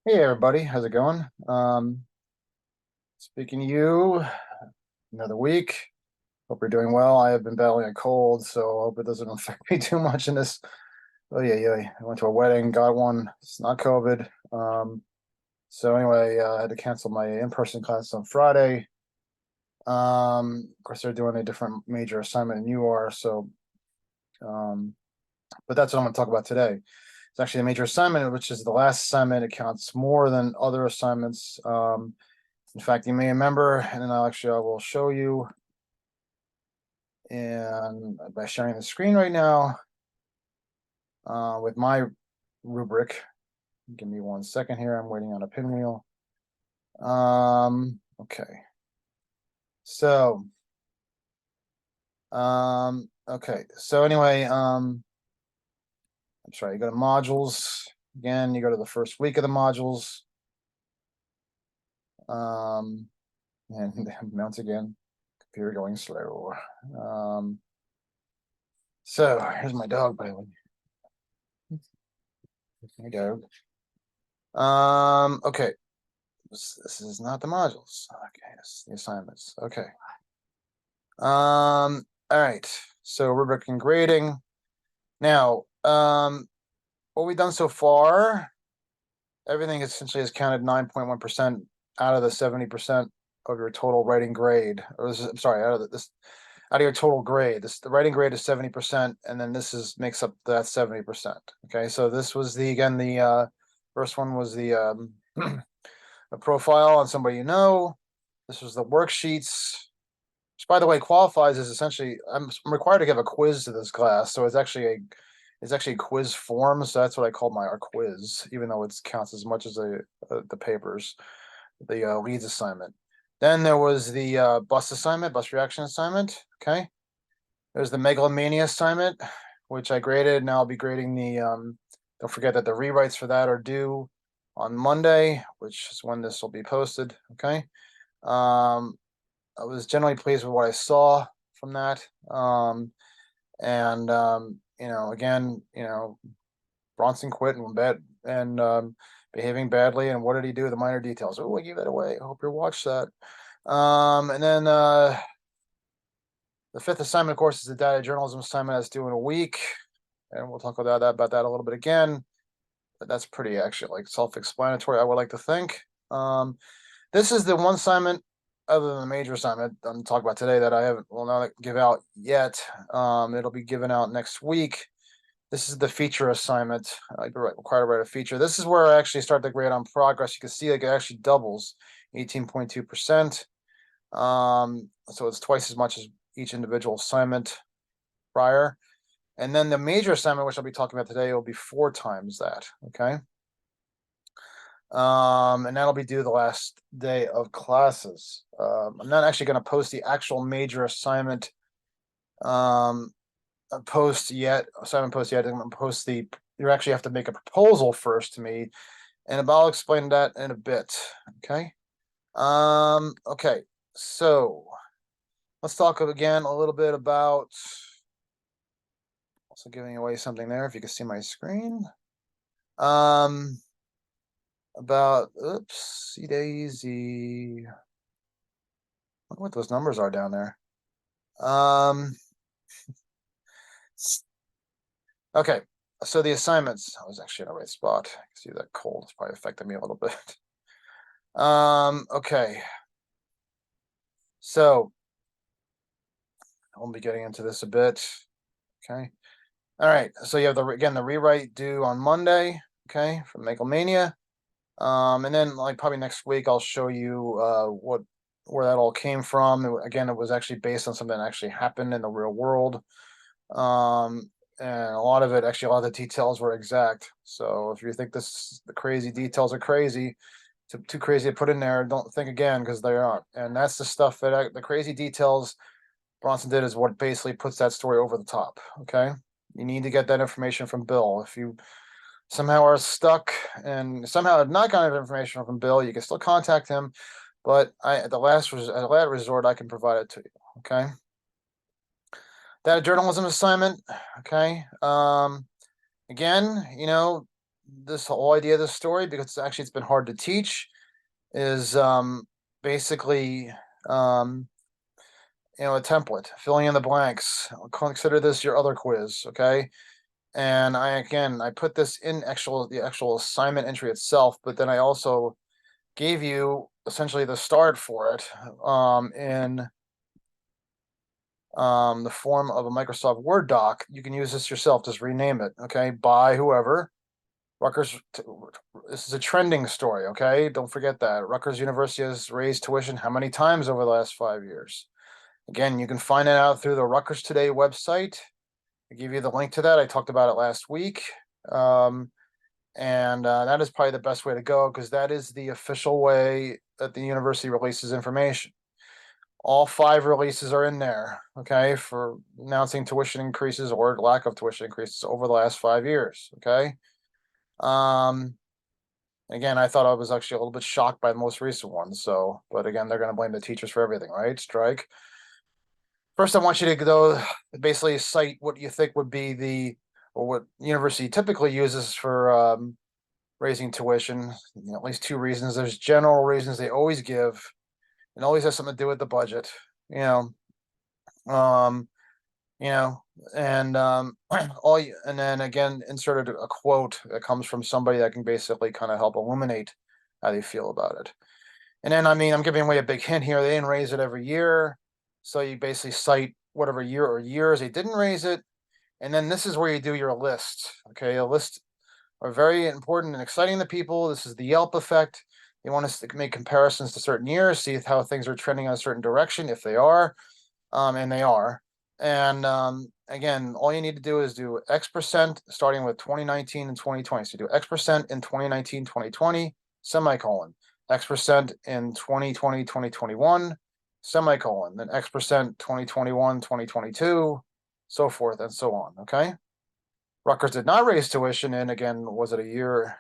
Hey everybody, how's it going? Speaking to you, another week. Hope you're doing well. I have been battling a cold, so I hope it doesn't affect me too much in this. Oh yeah, yeah. I went to a wedding, got one. It's not COVID. So anyway, I had to cancel my in-person class on Friday. Of course, they're doing a different major assignment than you are, so um, but that's what I'm going to talk about today. It's actually a major assignment, which is the last assignment. It counts more than other assignments. In fact, you may remember, and then I will show you, and by sharing the screen right now with my rubric. Give me 1 second here. I'm waiting on a pinwheel. Okay. So, okay. So anyway, I'm sorry. You go to modules again. You go to the first week of the modules. Um, and once again, computer going slow. So here's my dog, by the way. My dog. Okay. This is not the modules. Okay, this is the assignments. Okay. All right. So rubric and grading. Now, what we've done so far, everything essentially has counted 9.1% out of the 70% of your total writing grade. Or this is, I'm sorry, out of your total grade. The writing grade is 70%, and then makes up that 70%. Okay, so this was the first one was the a profile on somebody you know. This was the worksheets, which by the way qualifies as essentially I'm required to give a quiz to this class, so it's actually a quiz form, so that's what I call our quiz, even though it counts as much as the papers, the leads assignment. Then there was the bus reaction assignment. Okay, there's the megalomania assignment, which I graded. Now I'll be grading the. Don't forget that the rewrites for that are due on Monday, which is when this will be posted. Okay. Um, I was generally pleased with what I saw from that. And again, Bronson quit and behaving badly. And what did he do? The minor details. Oh, I gave that away. I hope you watched that. And then the fifth assignment, of course, is the data journalism assignment that's due in a week, and we'll talk about that a little bit again. But that's pretty actually like self-explanatory, I would like to think. This is the one assignment other than the major assignment I'm talking about today that I haven't will not give out yet. It'll be given out next week. This is the feature assignment. I required to write a feature. This is where I actually start the grade on progress. You can see like it actually doubles 18.2%. So it's twice as much as each individual assignment prior. And then the major assignment, which I'll be talking about today, will be 4 times that. Okay. And that'll be due the last day of classes. I'm not actually going to post the actual major assignment post yet. Assignment post yet. I'm going to post you actually have to make a proposal first to me, and I'll explain that in a bit. Okay. Okay. So let's talk again a little bit about. Also giving away something there. If you can see my screen. About oopsie daisy. Look what those numbers are down there. Okay, so the assignments. I was actually in the right spot. I can see that cold is probably affecting me a little bit. Okay. So I'll be getting into this a bit. Okay. All right. So you have the rewrite due on Monday. Okay, from Megalomania. And then like probably next week I'll show you where that all came from. Again, it was actually based on something that actually happened in the real world. And a lot of the details were exact. So if you think the crazy details are crazy, too crazy to put in there, don't think again, because they aren't. And that's the stuff that the crazy details Bronson did is what basically puts that story over the top. Okay, you need to get that information from Bill. If you somehow are stuck and somehow have not gotten information from Bill, you can still contact him. But at the last resort, I can provide it to you. Okay. That journalism assignment. Okay. Again, this whole idea of this story, because actually it's been hard to teach, is basically a template, filling in the blanks. Consider this your other quiz, okay? And I put this in the actual assignment entry itself, but then I also gave you essentially the start for it in the form of a Microsoft Word doc. You can use this yourself, just rename it, okay? By whoever. Rutgers, this is a trending story, okay? Don't forget that. Rutgers University has raised tuition how many times over the last 5 years? Again, you can find it out through the Rutgers Today website. I give you the link to that. I talked about it last week. And that is probably the best way to go, because that is the official way that the university releases information. All 5 releases are in there, okay, for announcing tuition increases or lack of tuition increases over the last 5 years, okay? Again, I thought I was actually a little bit shocked by the most recent one. So, but again, they're going to blame the teachers for everything, right? Strike. First, I want you to go basically cite what you think would be or what university typically uses for raising tuition. At least 2 reasons. There's general reasons they always give, and always has something to do with the budget. You know, um, you know, and and then again, inserted a quote that comes from somebody that can basically kind of help illuminate how they feel about it. And then, I'm giving away a big hint here. They didn't raise it every year. So you basically cite whatever year or years they didn't raise it. And then this is where you do your list. Okay. A list are very important and exciting to people. This is the Yelp effect. They want us to make comparisons to certain years, see how things are trending in a certain direction, if they are, and they are. And again, all you need to do is do X% starting with 2019 and 2020. So do X% in 2019, 2020, semicolon. X% in 2020, 2021, semicolon. Then X% 2021, 2022, so forth and so on. Okay. Rutgers did not raise tuition in, again, was it a year?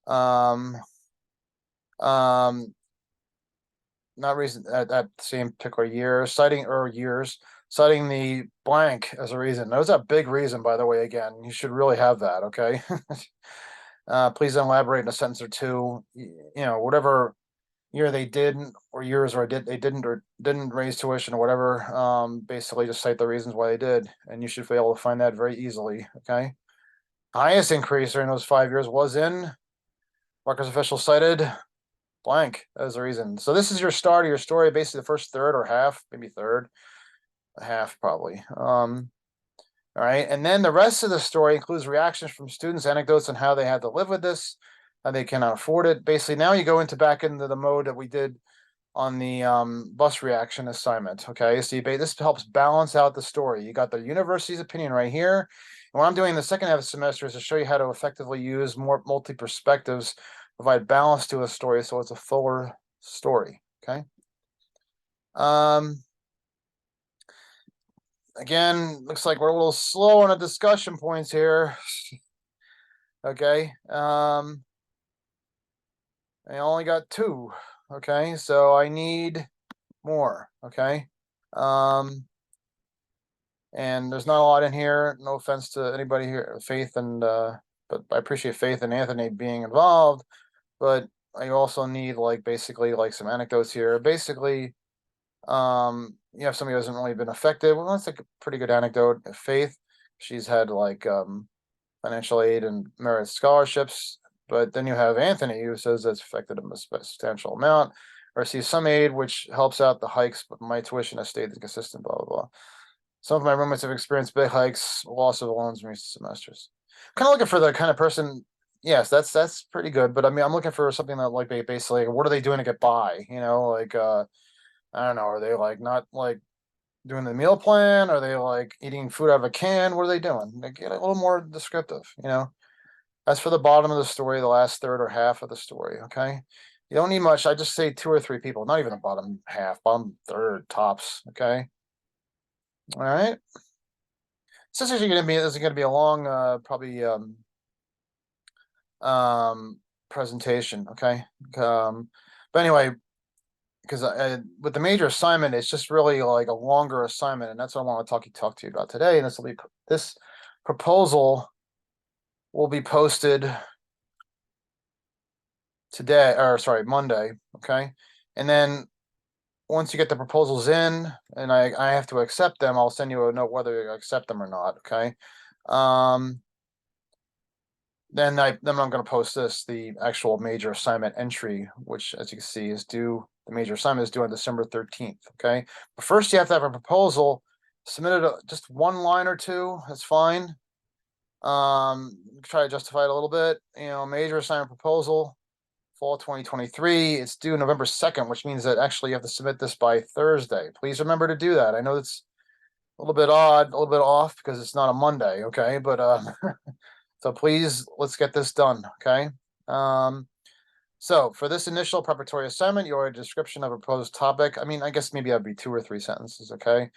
Not reason at that same particular year, citing the blank as a reason. That was a big reason, by the way. Again, you should really have that. Okay. Please elaborate in a sentence or two. Whatever year they didn't, or years where they didn't raise tuition or whatever. Basically, just cite the reasons why they did, and you should be able to find that very easily. Okay. Highest increase during those 5 years was in Rutgers official cited blank as a reason. So this is your start of your story, basically the first third or half, maybe third, a half probably. All right, and then the rest of the story includes reactions from students, anecdotes on how they had to live with this, how they cannot afford it. Basically, now you go back into the mode that we did on the bus reaction assignment. Okay, so this helps balance out the story. You got the university's opinion right here. And what I'm doing in the second half of the semester is to show you how to effectively use more multi perspectives, provide balance to a story so it's a fuller story. Okay. Again, looks like we're a little slow on the discussion points here. Okay. I only got 2. Okay, so I need more. Okay. And there's not a lot in here. No offense to anybody here, Faith and but I appreciate Faith and Anthony being involved. But I also need basically some anecdotes here. Basically, you have somebody who hasn't really been affected. Well, that's like a pretty good anecdote. Faith, she's had financial aid and merit scholarships. But then you have Anthony, who says that's affected him a substantial amount, or sees some aid, which helps out the hikes, but my tuition has stayed consistent, blah, blah, blah. Some of my roommates have experienced big hikes, loss of loans in recent semesters. Kind of looking for the kind of person. Yes, that's pretty good. But I'm looking for something that basically, what are they doing to get by? I don't know. Are they not doing the meal plan? Are they eating food out of a can? What are they doing? They get a little more descriptive. That's for the bottom of the story, the last third or half of the story. Okay. You don't need much. I just say 2 or 3 people, not even the bottom half, bottom third tops. Okay. All right. This is actually going to be a long, probably presentation. Okay. But anyway, because with the major assignment, it's just really like a longer assignment, and that's what I want to talk to you about today. And this proposal will be posted today, or sorry, Monday, okay? And then once you get the proposals in and I have to accept them, I'll send you a note whether I accept them or not, okay? Then I'm gonna post the actual major assignment entry, which as you can see is due, the major assignment is due on December 13th, okay? But first you have to have a proposal submitted, just one line or two, that's fine. Try to justify it a little bit, major assignment proposal, fall 2023, it's due November 2nd, which means that actually you have to submit this by Thursday. Please remember to do that. I know it's a little bit odd, a little bit off because it's not a Monday, okay? But so please, let's get this done, okay? So for this initial preparatory assignment, your description of a proposed topic, I mean, I guess maybe that'd be 2 or 3 sentences, okay?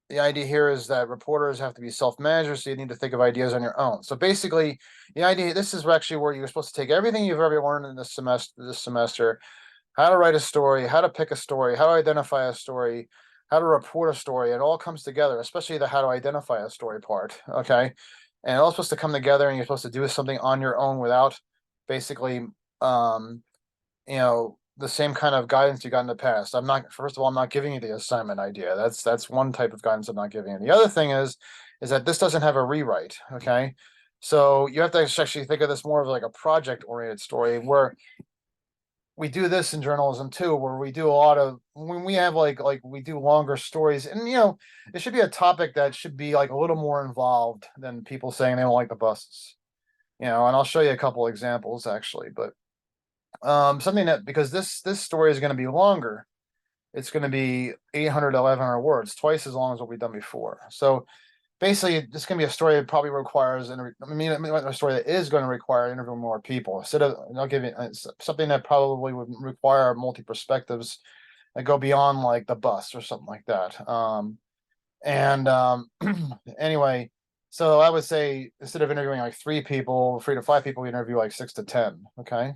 The idea here is that reporters have to be self-managers, so you need to think of ideas on your own. So basically, the idea, this is actually where you're supposed to take everything you've ever learned in this semester, how to write a story, how to pick a story, how to identify a story, how to report a story. It all comes together, especially the how to identify a story part, okay? And it's all supposed to come together, and you're supposed to do something on your own without basically, the same kind of guidance you got in the past. First of all, I'm not giving you the assignment idea. That's one type of guidance I'm not giving you. The other thing is that this doesn't have a rewrite, okay? So you have to actually think of this more of like a project-oriented story where we do this in journalism too, where we do a lot of, when we have like we do longer stories, and it should be a topic that should be like a little more involved than people saying they don't like the buses. And I'll show you a couple examples actually, but something that, because this story is going to be longer, it's going to be 800 to 1100 words, twice as long as what we've done before. So basically, this can be a story that probably requires, a story that is going to require interviewing more people. Instead of, I'll give you something that probably would require multi perspectives that go beyond like the bus or something like that. And anyway, so I would say instead of interviewing like 3 people, 3 to 5 people, you interview like 6 to 10. Okay,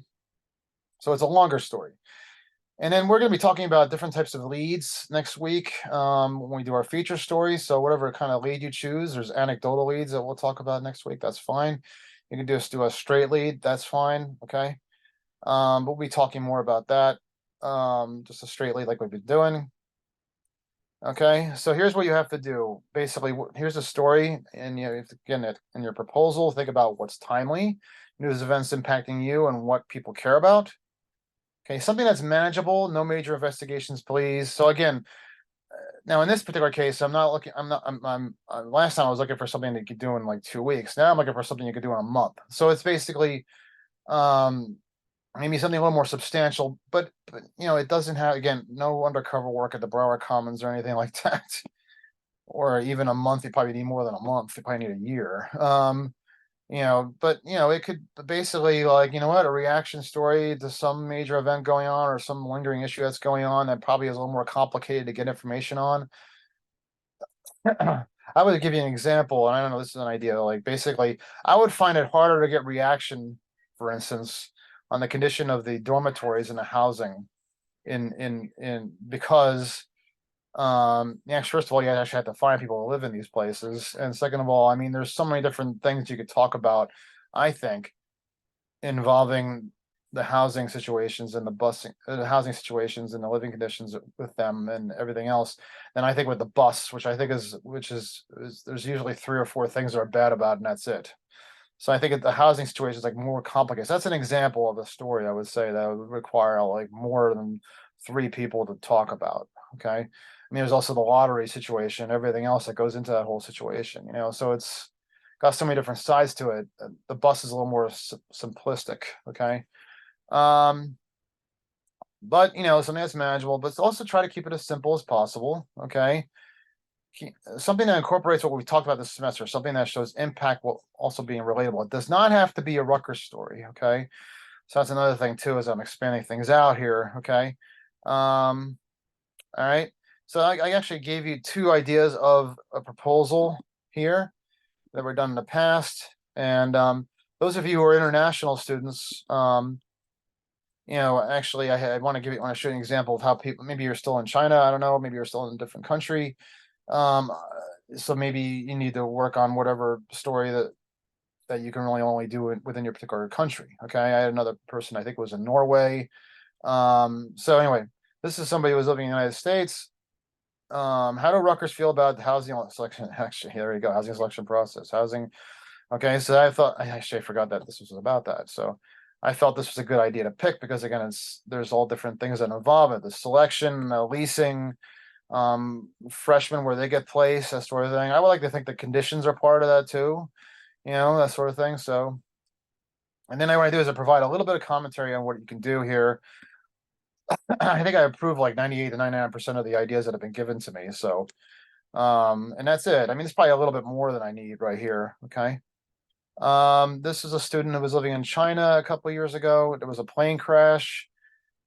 so it's a longer story. And then we're going to be talking about different types of leads next week when we do our feature stories. So whatever kind of lead you choose, there's anecdotal leads that we'll talk about next week. That's fine. You can just do a straight lead. That's fine. Okay. We'll be talking more about that. Just a straight lead like we've been doing. Okay. So here's what you have to do. Basically, here's a story, and you have to, again, in your proposal, think about what's timely, news events impacting you, and what people care about. Okay, something that's manageable, no major investigations, please. So again, now in this particular case, I'm not looking, I'm not, I'm last time I was looking for something that you could do in like 2 weeks. Now I'm looking for something you could do in a month. So it's basically, maybe something a little more substantial, but it doesn't have, again, no undercover work at the Broward Commons or anything like that. Or even a month, you probably need more than a month. You probably need a year. But it could basically, like, a reaction story to some major event going on or some lingering issue that's going on that probably is a little more complicated to get information on. I would give you an example, and I don't know, this is an idea. Like, basically, I would find it harder to get reaction, for instance, on the condition of the dormitories and the housing in because first of all, you actually have to find people to live in these places, and second of all, I mean, there's so many different things you could talk about, I think, involving the housing situations and the busing, the housing situations and the living conditions with them and everything else. And I think with the bus, which I think is there's usually 3 or 4 things that are bad about, and that's it. So I think the housing situation is like more complicated. So that's an example of a story I would say that would require like more than 3 people to talk about. Okay. I mean, there's also the lottery situation, everything else that goes into that whole situation, so it's got so many different sides to it. The bus is a little more simplistic. Okay. But something that's manageable, but also try to keep it as simple as possible. Okay. Something that incorporates what we talked about this semester, something that shows impact while also being relatable. It does not have to be a Rutgers story. Okay. So that's another thing too, as I'm expanding things out here. Okay. All right. So I actually gave you 2 ideas of a proposal here that were done in the past. And those of you who are international students, actually, I want to show you an example of how people, maybe you're still in China, I don't know, maybe you're still in a different country. So maybe you need to work on whatever story that that you can really only do it within your particular country. Okay, I had another person, I think it was in Norway. So anyway, this is somebody who was living in the United States. How do Rutgers feel about the housing selection? Actually, there you go, housing selection process, housing. Okay, so I thought I actually forgot that this was about that. So I felt this was a good idea to pick because again, there's all different things that involve it: the selection, the leasing, freshmen where they get placed, that sort of thing. I would like to think the conditions are part of that too, that sort of thing. So, and then I want to do is I provide a little bit of commentary on what you can do here. I think I approve like 98 to 99% of the ideas that have been given to me. So, and that's it. I mean, it's probably a little bit more than I need right here. Okay. This is a student who was living in China a couple of years ago. There was a plane crash.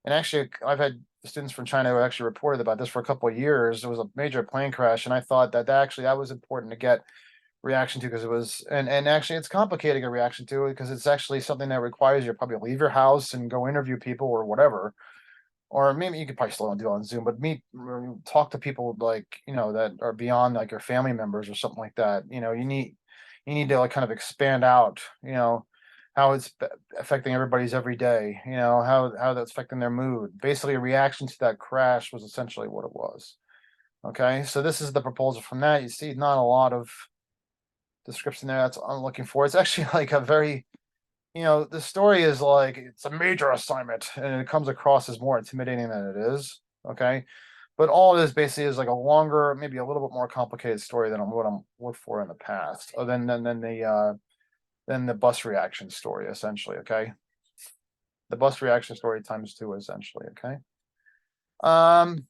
And actually, I've had students from China who actually reported about this for a couple of years. There was a major plane crash, and I thought that was important to get reaction to because it was, and actually it's complicating a reaction to it because it's actually something that requires you to probably leave your house and go interview people or whatever. Or maybe you could probably still do it on Zoom, but talk to people like, that are beyond like your family members or something like that. You need to like kind of expand out, how it's affecting everybody's every day, how that's affecting their mood. Basically, a reaction to that crash was essentially what it was. Okay, so this is the proposal from that. You see, not a lot of description there. That's what I'm looking for. It's actually like a very, the story is like it's a major assignment, and it comes across as more intimidating than it is. Okay, but all it is basically is like a longer, maybe a little bit more complicated story than what I'm looked for in the past. Oh, then the bus reaction story, essentially. Okay, the bus reaction story times two, essentially. Okay. Um,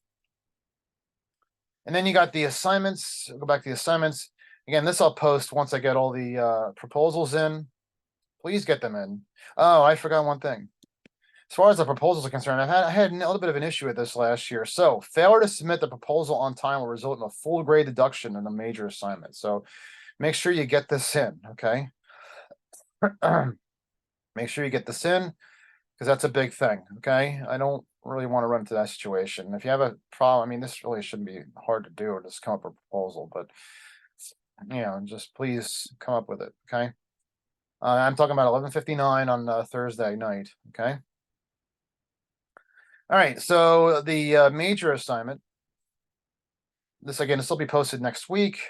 and then you got the assignments. I'll go back to the assignments again. This I'll post once I get all the proposals in. Please get them in. Oh, I forgot one thing. As far as the proposals are concerned, I had a little bit of an issue with this last year. So failure to submit the proposal on time will result in a full grade deduction in a major assignment. So make sure you get this in, okay? Make sure you get this in because that's a big thing, okay? I don't really want to run into that situation. If you have a problem, I mean, this really shouldn't be hard to do, just come up with a proposal, but just please come up with it, okay? I'm talking about 11:59 on Thursday night, okay? All right, so the major assignment, this will be posted next week.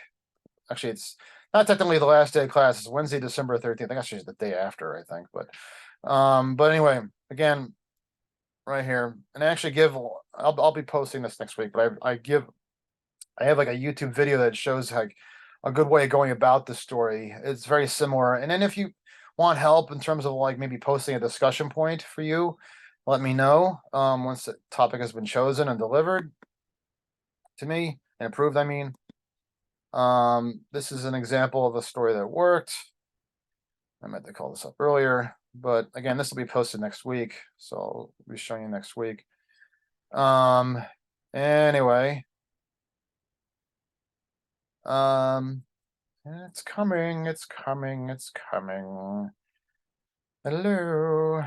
Actually, it's not technically the last day of class. It's Wednesday, December 13th. I think actually it's the day after, I think. But anyway, again, right here, and I actually I'll be posting this next week, but I have like a YouTube video that shows like a good way of going about the story. It's very similar. And then if you want help in terms of like maybe posting a discussion point for you, let me know once the topic has been chosen and delivered to me and approved, I mean. This is an example of a story that worked. I meant to call this up earlier, but again, this will be posted next week, so I'll be showing you next week. Anyway, it's coming, it's coming, it's coming. Hello.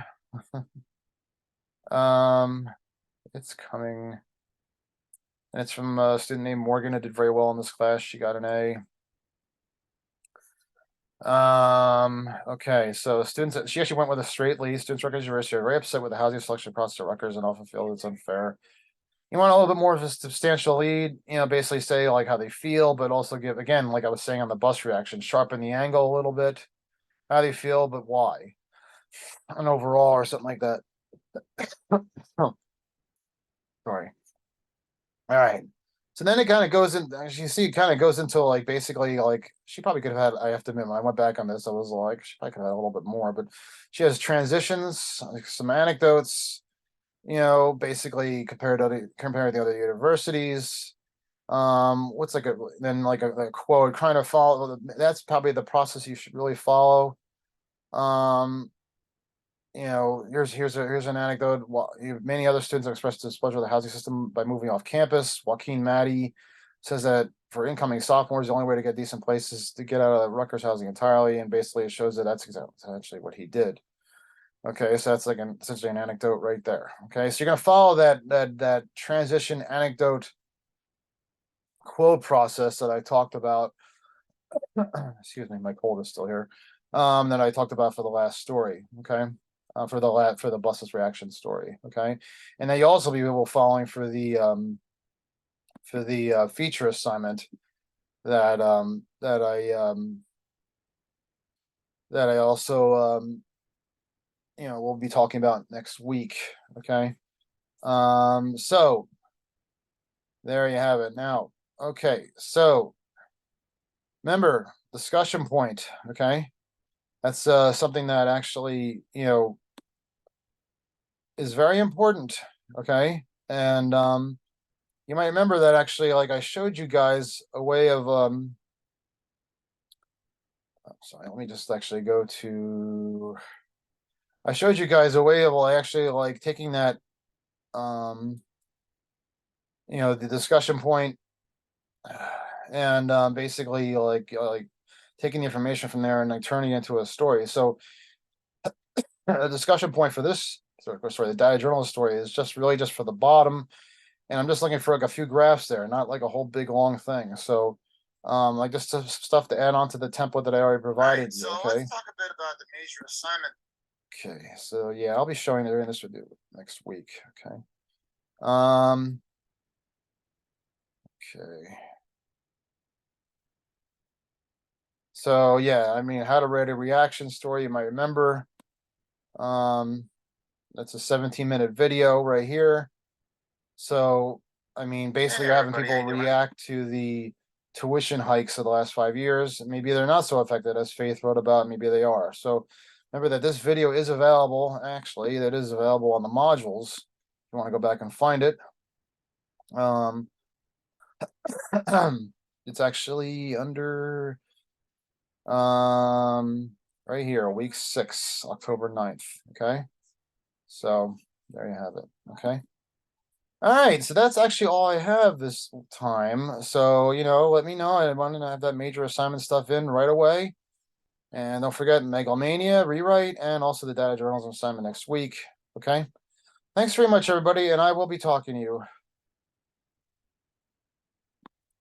It's coming. And it's from a student named Morgan who did very well in this class. She got an A. Okay, so students, she actually went with a straight lead. Students at Rutgers University are very upset with the housing selection process at Rutgers and often feel it's unfair. You want a little bit more of a substantial lead, basically say like how they feel, but also give, again, like I was saying on the bus reaction, sharpen the angle a little bit. How they feel, but why? And overall, or something like that. Oh, sorry. All right. So then it kind of goes in, as you see, it kind of goes into like basically like she probably could have had, I have to admit, when I went back on this, I was like, she probably could have had a little bit more, but she has transitions, like some anecdotes, basically compared to the other universities. What's like a quote kind of follow, that's probably the process you should really follow. Here's an anecdote. Many other students have expressed displeasure with the housing system by moving off campus. Joaquin Maddie says that for incoming sophomores, the only way to get decent places is to get out of Rutgers housing entirely, and basically it shows that that's essentially what he did. Okay, so that's like essentially an anecdote right there. Okay, so you're gonna follow that transition anecdote quote process that I talked about. Excuse me, my cold is still here. that I talked about for the last story, okay? For the bustless reaction story, okay? And then you also be able following for the feature assignment that I also we'll be talking about next week, okay? So there you have it. Now, okay, so remember discussion point, okay? That's something that actually, is very important, okay? And you might remember that actually, like I showed you guys a way of sorry, let me just actually go to I showed you guys a way of actually like taking that the discussion point and basically like taking the information from there and like turning it into a story. So a discussion point for this sorry, the data journalist story is just really just for the bottom, and I'm just looking for like a few graphs there, not like a whole big long thing. So like just stuff to add on to the template that I already provided. Right, so okay, let's talk a bit about the major assignment. Okay, so yeah, I'll be showing it during this video next week. Okay. Okay. So yeah, I mean, how to write a reaction story, you might remember. That's a 17-minute video right here. So, I mean, basically, you're having people react to the tuition hikes of the last 5 years. Maybe they're not so affected as Faith wrote about. Maybe they are. So, remember that this video is available. Actually, that is available on the modules. If you want to go back and find it, it's actually under right here, week 6, October 9th. Okay, so there you have it. Okay. All right, so that's actually all I have this time. So, let me know. I want to have that major assignment stuff in right away. And don't forget Megalomania, rewrite, and also the data journalism assignment next week. Okay. Thanks very much, everybody, and I will be talking to you.